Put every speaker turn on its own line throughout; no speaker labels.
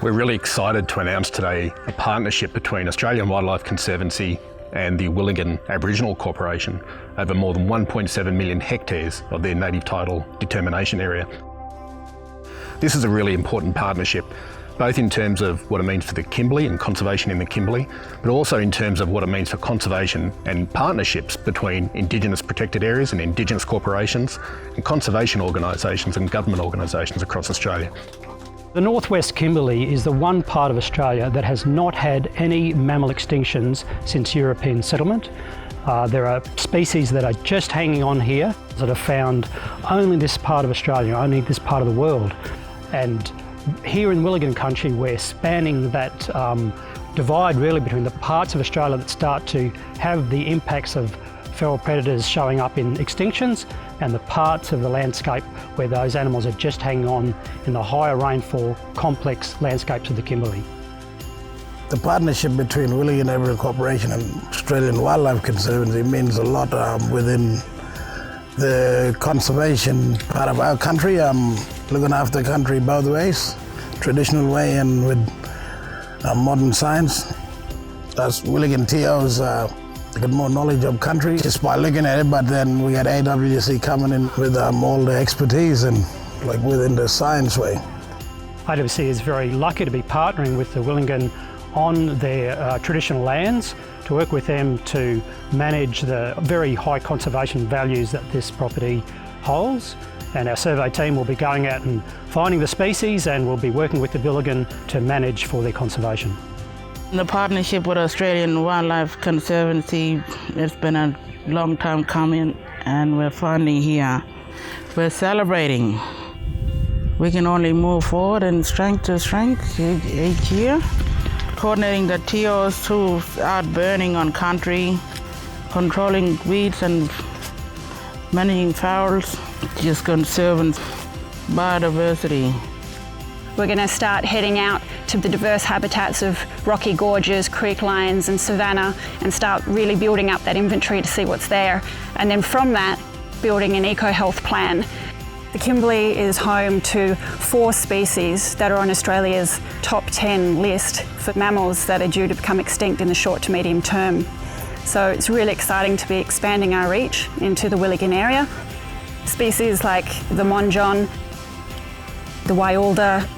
We're really excited to announce today a partnership between Australian Wildlife Conservancy and the Wilinggin Aboriginal Corporation over more than 1.7 million hectares of their native title determination area. This is a really important partnership, both in terms of what it means for the Kimberley and conservation in the Kimberley, but also in terms of what it means for conservation and partnerships between Indigenous protected areas and Indigenous corporations and conservation organisations and government organisations across Australia.
The Northwest Kimberley is the one part of Australia that has not had any mammal extinctions since European settlement. There are species that are just hanging on here that are found only in this part of Australia, only this part of the world. And here in Wilinggin country, we're spanning that divide really between the parts of Australia that start to have the impacts of feral predators showing up in extinctions and the parts of the landscape where those animals are just hanging on in the higher rainfall, complex landscapes of the Kimberley.
The partnership between Wilinggin Aboriginal Corporation and Australian Wildlife Conservancy means a lot within the conservation part of our country. Looking after the country both ways, traditional way and with modern science. As Wilinggin TOs get more knowledge of country just by looking at it, but then we got AWC coming in with all the expertise and like within the science way.
AWC is very lucky to be partnering with the Wilinggin on their traditional lands, to work with them to manage the very high conservation values that this property holds. And our survey team will be going out and finding the species, and we'll be working with the Wilinggin to manage for their conservation.
The partnership with Australian Wildlife Conservancy, it's been a long time coming, and we're finally here. We're celebrating. We can only move forward and strength to strength each year. Coordinating the TOs to start burning on country, controlling weeds and managing fowls, just conserving biodiversity.
We're going to start heading out to the diverse habitats of rocky gorges, creek lanes and savanna, and start really building up that inventory to see what's there. And then from that, building an eco-health plan. The Kimberley is home to 4 species that are on Australia's top 10 list for mammals that are due to become extinct in the short to medium term. So it's really exciting to be expanding our reach into the Wilinggin area. Species like the monjon, the Wyalda,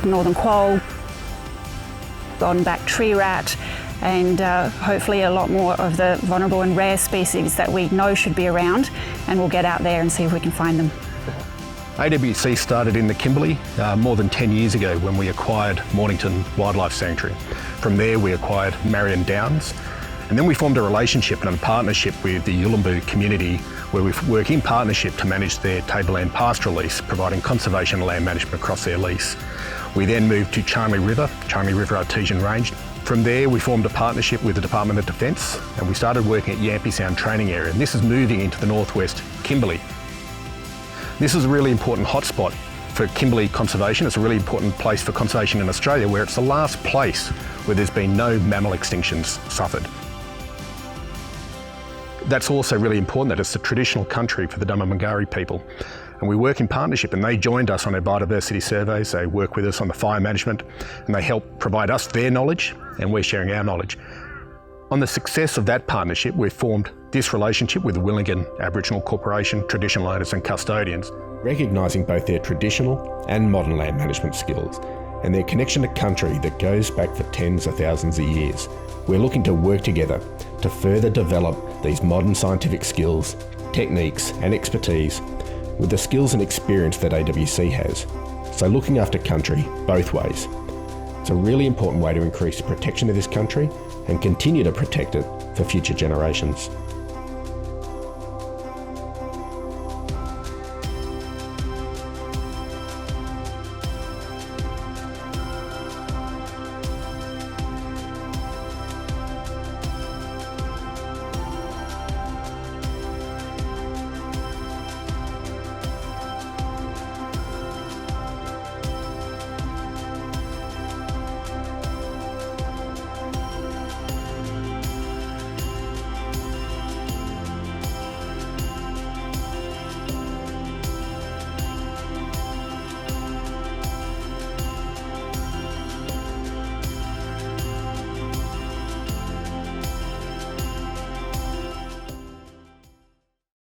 northern quoll, golden-backed tree rat, and hopefully a lot more of the vulnerable and rare species that we know should be around, and we'll get out there and see if we can find them.
AWC started in the Kimberley more than 10 years ago when we acquired Mornington Wildlife Sanctuary. From there we acquired Marion Downs, and then we formed a relationship and a partnership with the Yulamboo community where we work in partnership to manage their tableland pastoral lease, providing conservation land management across their lease. We then moved to Charnley River Artesian Range. From there we formed a partnership with the Department of Defence, and we started working at Yampi Sound Training Area, and this is moving into the Northwest Kimberley. This is a really important hotspot for Kimberley conservation. It's a really important place for conservation in Australia, where it's the last place where there's been no mammal extinctions suffered. That's also really important that it's the traditional country for the Dhamma people. And we work in partnership, and they joined us on our biodiversity surveys. They work with us on the fire management, and they help provide us their knowledge, and we're sharing our knowledge. On the success of that partnership, we've formed this relationship with the Wilinggin Aboriginal Corporation, traditional owners and custodians.
Recognising both their traditional and modern land management skills and their connection to country that goes back for tens of thousands of years, we're looking to work together to further develop these modern scientific skills, techniques and expertise with the skills and experience that AWC has. So looking after country both ways. It's a really important way to increase the protection of this country and continue to protect it for future generations.